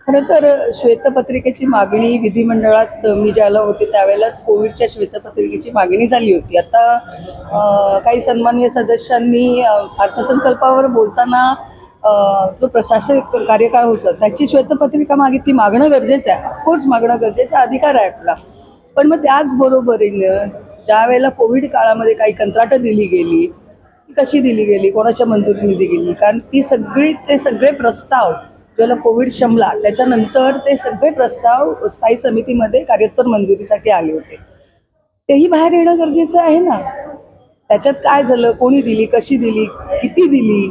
खरं तर श्वेतपत्रिकेची मागणी विधिमंडळात मी ज्याला होते त्यावेळेलाच कोविडच्या श्वेतपत्रिकेची मागणी झाली होती. आता काही सन्माननीय सदस्यांनी अर्थसंकल्पावर बोलताना जो प्रशासक कार्यकाळ होता त्याची श्वेतपत्रिका मागितली. मागणं गरजेचं आहे, ऑफकोर्स मागणं गरजेचं अधिकार आहे आपला. पण मग त्याचबरोबरीनं ज्या वेळेला कोविड काळामध्ये काही कंत्राटं दिली गेली, ती कशी दिली गेली, कोणाच्या मंजुरीने दिली गेली, कारण ते सगळे प्रस्ताव ज्यावेळेला कोविड शमला त्याच्यानंतर ते सगळे प्रस्ताव स्थायी समितीमध्ये कार्योत्तर मंजुरीसाठी आले होते. तेही बाहेर येणं गरजेचं आहे ना. त्याच्यात काय झालं, कोणी दिली, कशी दिली, किती दिली,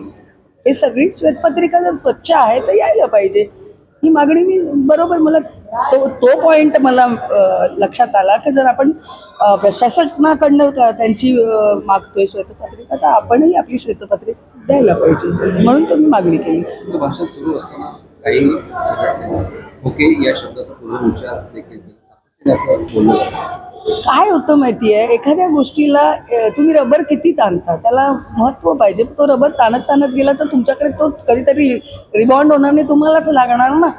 हे सगळी श्वेतपत्रिका जर स्वच्छ आहे तर यायला पाहिजे. ही मागणी मी बरोबर, मला तो पॉईंट मला लक्षात आला की जर आपण प्रशासनाकडनं त्यांची मागतोय श्वेतपत्रिका तर आपणही आपली श्वेतपत्रिका द्यायला पाहिजे, म्हणून तो मी मागणी केली. भाषण सुरू असताना काही सदस्यांनी ओके या शब्दाचा पुनरुच्चार देखील असं बोललं जातं. काय होतं माहिती आहे, एखाद्या गोष्टीला तुम्ही रबर किती ताणता त्याला महत्त्व पाहिजे. तो रबर ताणत गेला तर तुमच्याकडे तो कधीतरी रिबॉन्ड होणार नाही, तुम्हालाच लागणार ना.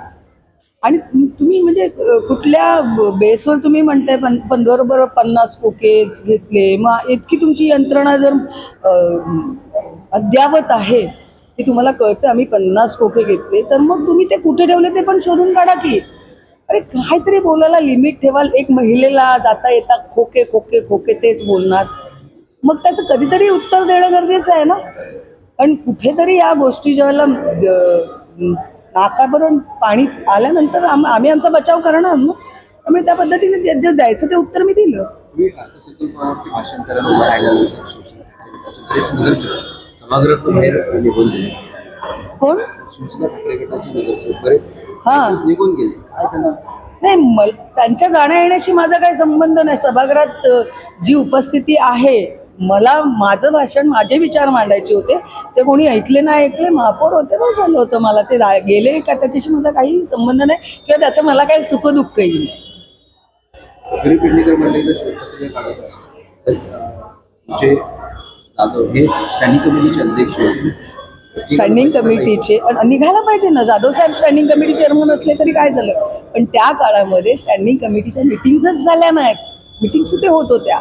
आणि तुम्ही म्हणजे कुठल्या बेसवर तुम्ही म्हणताय पण बरोबर 50 कोकेज घेतले, मग इतकी तुमची यंत्रणा जर अद्यावत आहे की तुम्हाला कळतं आम्ही 50 कोके घेतले, तर मग तुम्ही ते कुठे ठेवले ते पण शोधून काढा की. अरे काहीतरी बोलायला लिमिट ठेवाल. एक महिलेला जाता येता खोके खोके खोके तेच बोलणार, मग त्याचं कधीतरी उत्तर देणं गरजेचं आहे ना. कारण कुठेतरी या गोष्टी ज्यावेळेला नाकाभरून पाणी आल्यानंतर आम्ही आमचा बचाव करणार ना. त्यामुळे त्या पद्धतीने जे द्यायचं ते उत्तर मी दिलं. तुम्ही अर्थसंकल्पावरती भाषण करायला उभं राहिल्यानंतर सभागृहात बाहेर निघून गेले. कोण? शिवसेना ठाकरे गटाचे नगरसेवक बरेच निघून गेले. काय त्यांना नाही, त्यांच्या जाण्या येण्याशी माझा काही संबंध नाही. सभागृहात जी उपस्थिती आहे, मला माझं भाषण, माझे विचार मांडायचे होते, ते कोणी ऐकले नाही ऐकले, महापौर होते बस झालं होतं. मला ते गेले का त्याच्याशी माझा काही संबंध नाही किंवा त्याचं मला काही सुखदुःखही नाही. श्री पेडणेकर म्हणले तर श्वेतपत्रिका काढत असतो जे जाधव हेच स्टँडिंग कमिटीचे अध्यक्ष होते. स्टँडिंग कमिटीचे निघायला पाहिजे ना. जाधव साहेब स्टँडिंग कमिटी चेअरमन असले तरी काय झालं, पण त्या काळामध्ये स्टँडिंग कमिटीच्या मिटिंग्सच झाल्या नाहीत. मिटिंग्स कुठे होत होत्या.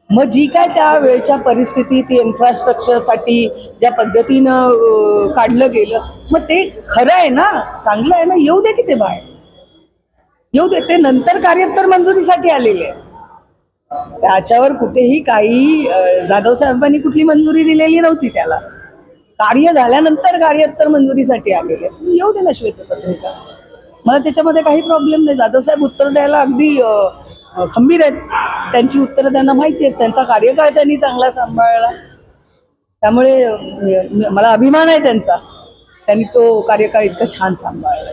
मग जी काय त्या वेळच्या परिस्थिती, ती इन्फ्रास्ट्रक्चरसाठी ज्या पद्धतीनं काढलं गेलं, मग ते खरं आहे ना, चांगलं आहे ना, येऊ दे की ते बाहेर येऊ दे. ते नंतर कार्योत्तर मंजुरीसाठी आलेले आहे. त्याच्यावर कुठेही काही जाधव साहेबांनी कुठली मंजुरी दिलेली नव्हती. त्याला कार्य झाल्यानंतर कार्योत्तर मंजुरीसाठी आलेले आहे. येऊ दे ना श्वेतपत्रिका, मला त्याच्यामध्ये काही प्रॉब्लेम नाही. जाधव साहेब उत्तर द्यायला अगदी खंबीर आहेत. त्यांची उत्तरं त्यांना माहिती आहेत. त्यांचा कार्यकाळ त्यांनी चांगला सांभाळला, त्यामुळे मला अभिमान आहे त्यांचा. त्यांनी तो कार्यकाळ इतका छान सांभाळला.